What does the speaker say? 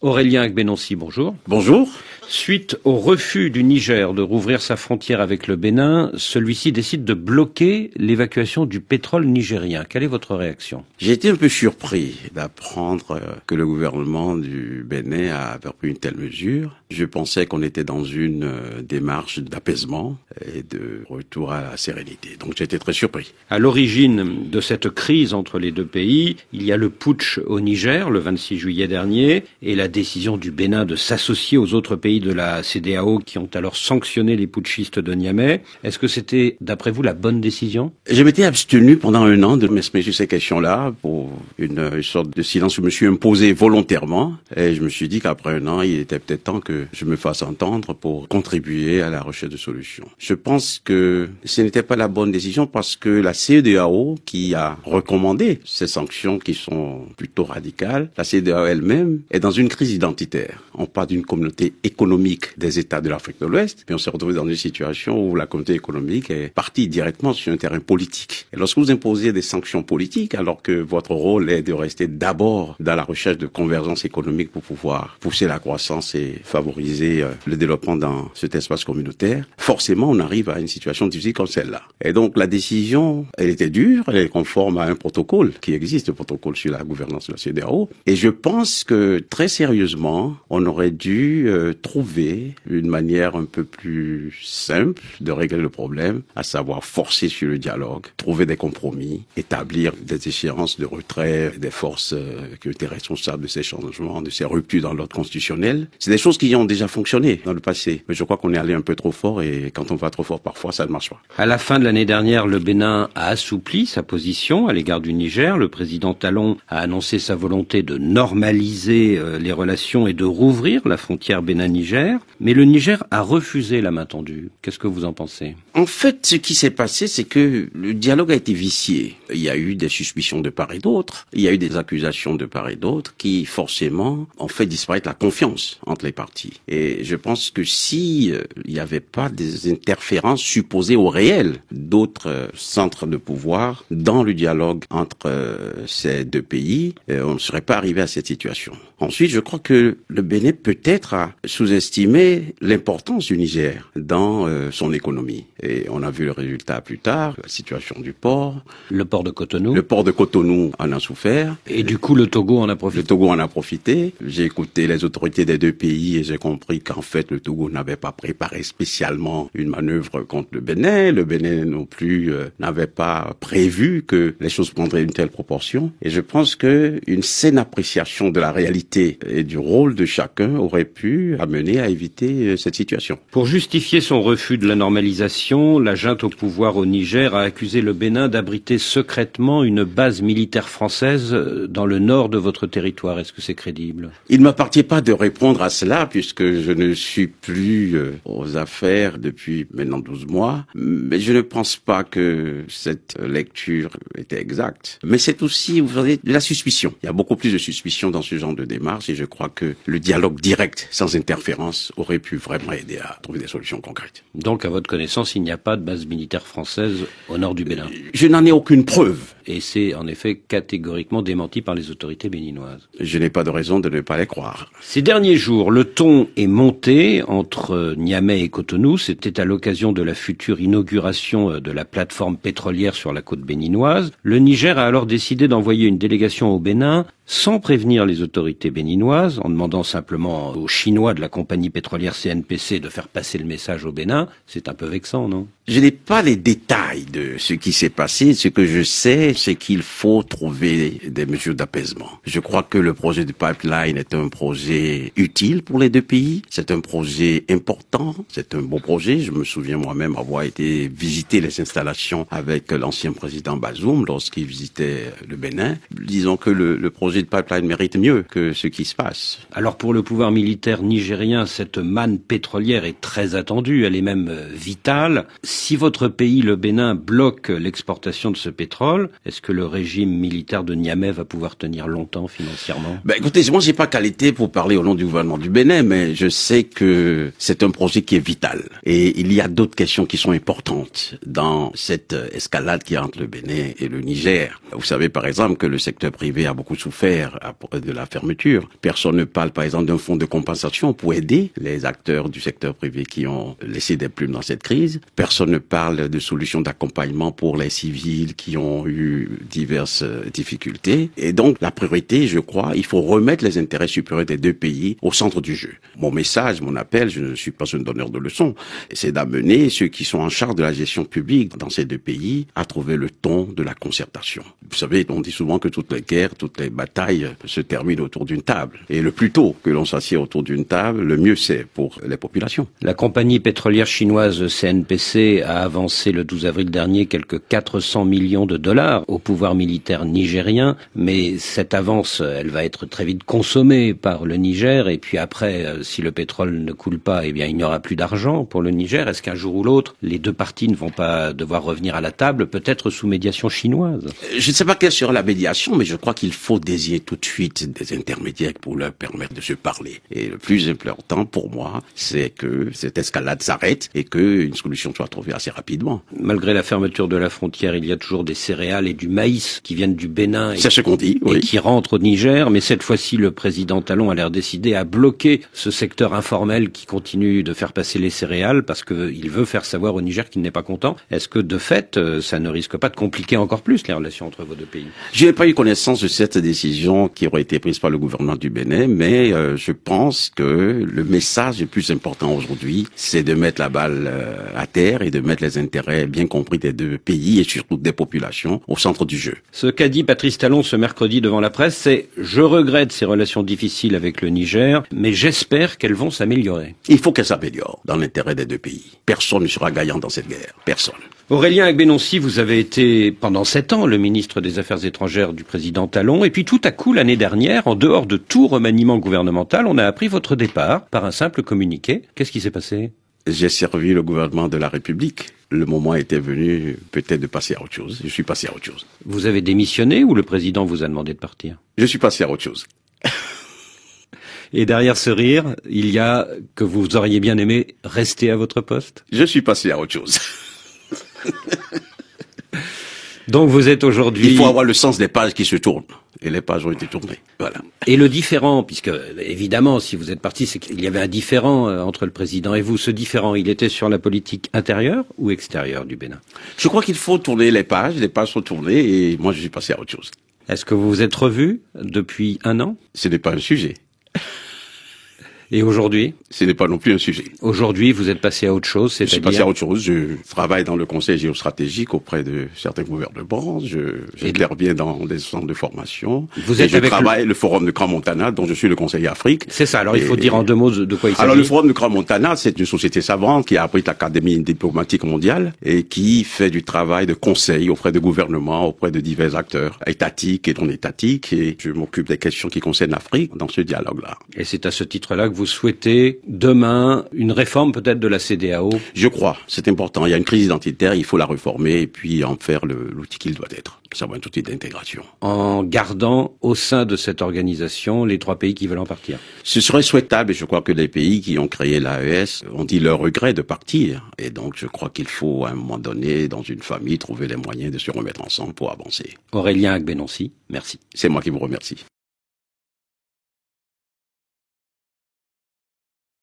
Aurélien Agbenonsi, bonjour. Bonjour. Suite au refus du Niger de rouvrir sa frontière avec le Bénin, celui-ci décide de bloquer l'évacuation du pétrole nigérien. Quelle est votre réaction? J'ai été un peu surpris d'apprendre que le gouvernement du Bénin a pris une telle mesure. Je pensais qu'on était dans une démarche d'apaisement et de retour à la sérénité. Donc j'ai été très surpris. À l'origine de cette crise entre les deux pays, il y a le putsch au Niger le 26 juillet dernier et la décision du Bénin de s'associer aux autres pays de la CEDEAO qui ont alors sanctionné les putschistes de Niamey. Est-ce que c'était, d'après vous, la bonne décision? Je m'étais abstenu pendant un an de m'exprimer sur ces questions-là pour une sorte de silence. Je me suis imposé volontairement et je me suis dit qu'après un an, il était peut-être temps que je me fasse entendre pour contribuer à la recherche de solutions. Je pense que ce n'était pas la bonne décision parce que la CEDEAO qui a recommandé ces sanctions qui sont plutôt radicales, la CEDEAO elle-même est dans une crise identitaire. On parle d'une communauté économique des États de l'Afrique de l'Ouest, puis on s'est retrouvé dans une situation où la communauté économique est partie directement sur un terrain politique. Et lorsque vous imposez des sanctions politiques, alors que votre rôle est de rester d'abord dans la recherche de convergence économique pour pouvoir pousser la croissance et favoriser le développement dans cet espace communautaire, forcément on arrive à une situation difficile comme celle-là. Et donc la décision, elle était dure, elle est conforme à un protocole qui existe, le protocole sur la gouvernance de la CEDEAO. Et je pense que très sérieusement, on aurait dû trouver une manière un peu plus simple de régler le problème, à savoir forcer sur le dialogue, trouver des compromis, établir des échéances de retrait des forces qui étaient responsables de ces changements, de ces ruptures dans l'ordre constitutionnel. C'est des choses qui ont déjà fonctionné dans le passé. Mais je crois qu'on est allé un peu trop fort et quand on va trop fort, parfois, ça ne marche pas. À la fin de l'année dernière, le Bénin a assoupli sa position à l'égard du Niger. Le président Talon a annoncé sa volonté de normaliser les relations et de rouvrir la frontière Bénin-Niger. Mais le Niger a refusé la main tendue. Qu'est-ce que vous en pensez? En fait, ce qui s'est passé, c'est que le dialogue a été vicié. Il y a eu des suspicions de part et d'autre. Il y a eu des accusations de part et d'autre qui, forcément, ont fait disparaître la confiance entre les parties. Et je pense que si il n'y avait pas des interférences supposées au réel d'autres centres de pouvoir dans le dialogue entre ces deux pays, on ne serait pas arrivé à cette situation. Ensuite, je crois que le Bénin peut-être a sous-estimé l'importance du Niger dans son économie. Et on a vu le résultat plus tard, la situation du port. Le port de Cotonou. Le port de Cotonou en a souffert. Et du coup, le Togo en a profité. Le Togo en a profité. J'ai écouté les autorités des deux pays et j'ai compris qu'en fait, le Togo n'avait pas préparé spécialement une manœuvre contre le Bénin. Le Bénin non plus n'avait pas prévu que les choses prendraient une telle proportion. Et je pense que une saine appréciation de la réalité et du rôle de chacun aurait pu amener à éviter cette situation. Pour justifier son refus de la normalisation, la junte au pouvoir au Niger a accusé le Bénin d'abriter secrètement une base militaire française dans le nord de votre territoire. Est-ce que c'est crédible? Il ne m'appartient pas de répondre à cela puisque je ne suis plus aux affaires depuis maintenant 12 mois. Mais je ne pense pas que cette lecture était exacte. Mais c'est aussi, vous savez, de la suspicion. Il y a beaucoup plus de suspicion dans ce genre de démarche et je crois que le dialogue direct, sans interférence, aurait pu vraiment aider à trouver des solutions concrètes. Donc, à votre connaissance, il n'y a pas de base militaire française au nord du Bénin? Je n'en ai aucune preuve. Et c'est en effet catégoriquement démenti par les autorités béninoises. Je n'ai pas de raison de ne pas les croire. Ces derniers jours, le ton est monté entre Niamey et Cotonou. C'était à l'occasion de la future inauguration de la plateforme pétrolière sur la côte béninoise. Le Niger a alors décidé d'envoyer une délégation au Bénin sans prévenir les autorités béninoises, en demandant simplement aux Chinois de la compagnie pétrolière CNPC de faire passer le message au Bénin. C'est un peu vexant, non? Je n'ai pas les détails de ce qui s'est passé. Ce que je sais, c'est qu'il faut trouver des mesures d'apaisement. Je crois que le projet de pipeline est un projet utile pour les deux pays. C'est un projet important. C'est un beau projet. Je me souviens moi-même avoir été visiter les installations avec l'ancien président Bazoum lorsqu'il visitait le Bénin. Disons que le projet de pipeline mérite mieux que ce qui se passe. Alors pour le pouvoir militaire nigérien, cette manne pétrolière est très attendue. Elle est même vitale. si votre pays, le Bénin, bloque l'exportation de ce pétrole, est-ce que le régime militaire de Niamey va pouvoir tenir longtemps financièrement? Écoutez, moi j'ai pas qualité pour parler au nom du gouvernement du Bénin, mais je sais que c'est un projet qui est vital. Et il y a d'autres questions qui sont importantes dans cette escalade qui est entre le Bénin et le Niger. Vous savez par exemple que le secteur privé a beaucoup souffert de la fermeture. Personne ne parle par exemple d'un fonds de compensation pour aider les acteurs du secteur privé qui ont laissé des plumes dans cette crise. Personne ne parle de solutions d'accompagnement pour les civils qui ont eu diverses difficultés. Et donc la priorité, je crois, il faut remettre les intérêts supérieurs des deux pays au centre du jeu. Mon message, mon appel, je ne suis pas un donneur de leçons, c'est d'amener ceux qui sont en charge de la gestion publique dans ces deux pays à trouver le ton de la concertation. Vous savez, on dit souvent que toutes les guerres, toutes les batailles se terminent autour d'une table. Et le plus tôt que l'on s'assied autour d'une table, le mieux c'est pour les populations. La compagnie pétrolière chinoise CNPC a avancé le 12 avril dernier quelques 400 millions de dollars au pouvoir militaire nigérien, mais cette avance, elle va être très vite consommée par le Niger, et puis après, si le pétrole ne coule pas, eh bien il n'y aura plus d'argent pour le Niger. Est-ce qu'un jour ou l'autre, les deux parties ne vont pas devoir revenir à la table, peut-être sous médiation chinoise? Je ne sais pas quelle sera la médiation, mais je crois qu'il faut désigner tout de suite des intermédiaires pour leur permettre de se parler. Et le plus important pour moi, c'est que cette escalade s'arrête et qu'une solution soit trouvée assez rapidement. Malgré la fermeture de la frontière, il y a toujours des céréales et du maïs qui viennent du Bénin c'est ce qu'on dit, oui, et qui rentrent au Niger, mais cette fois-ci, le président Talon a l'air décidé à bloquer ce secteur informel qui continue de faire passer les céréales parce qu'il veut faire savoir au Niger qu'il n'est pas content. Est-ce que de fait, ça ne risque pas de compliquer encore plus les relations entre vos deux pays? Je n'ai pas eu connaissance de cette décision qui aurait été prise par le gouvernement du Bénin, mais je pense que le message le plus important aujourd'hui, c'est de mettre la balle à terre et de mettre les intérêts bien compris des deux pays et surtout des populations au centre du jeu. Ce qu'a dit Patrice Talon ce mercredi devant la presse, c'est « Je regrette ces relations difficiles avec le Niger, mais j'espère qu'elles vont s'améliorer ». Il faut qu'elles s'améliorent dans l'intérêt des deux pays. Personne ne sera gagnant dans cette guerre. Personne. Aurélien Agbenonsi, vous avez été pendant 7 ans le ministre des Affaires étrangères du président Talon, et puis tout à coup l'année dernière, en dehors de tout remaniement gouvernemental, on a appris votre départ par un simple communiqué. Qu'est-ce qui s'est passé? J'ai servi le gouvernement de la République. Le moment était venu peut-être de passer à autre chose. Je suis passé à autre chose. Vous avez démissionné ou le président vous a demandé de partir? Je suis passé à autre chose. Et derrière ce rire, il y a que vous auriez bien aimé rester à votre poste? Je suis passé à autre chose. Donc vous êtes aujourd'hui... Il faut avoir le sens des pages qui se tournent. Et les pages ont été tournées. Voilà. Et le différent, puisque évidemment, si vous êtes parti, c'est qu'il y avait un différent entre le président et vous. Ce différent, il était sur la politique intérieure ou extérieure du Bénin? Je crois qu'il faut tourner les pages sont tournées et moi je suis passé à autre chose. Est-ce que vous vous êtes revus depuis 1 an? Ce n'est pas un sujet. Et aujourd'hui? Ce n'est pas non plus un sujet. Aujourd'hui, vous êtes passé à autre chose, c'est-à-dire? Je suis passé à autre chose. Je travaille dans le conseil géostratégique auprès de certains gouvernements. J'interviens dans des centres de formation. Vous êtes je travaille le Forum de Grand Montana, dont je suis le conseiller Afrique. C'est ça. Alors, il faut dire en 2 mots de quoi il s'agit. Alors, le Forum de Grand Montana, c'est une société savante qui a abrite l'Académie diplomatique mondiale et qui fait du travail de conseil auprès de gouvernements, auprès de divers acteurs étatiques et non étatiques. Et je m'occupe des questions qui concernent l'Afrique dans ce dialogue-là. Et c'est à ce titre-là que vous souhaitez demain une réforme peut-être de la CEDEAO? Je crois, c'est important. Il y a une crise identitaire, il faut la réformer et puis en faire l'outil qu'il doit être. Ça va être un outil d'intégration. En gardant au sein de cette organisation les 3 pays qui veulent en partir? Ce serait souhaitable et je crois que les pays qui ont créé l'AES ont dit leur regret de partir. Et donc je crois qu'il faut à un moment donné, dans une famille, trouver les moyens de se remettre ensemble pour avancer. Aurélien Agbenonsi, merci. C'est moi qui vous remercie.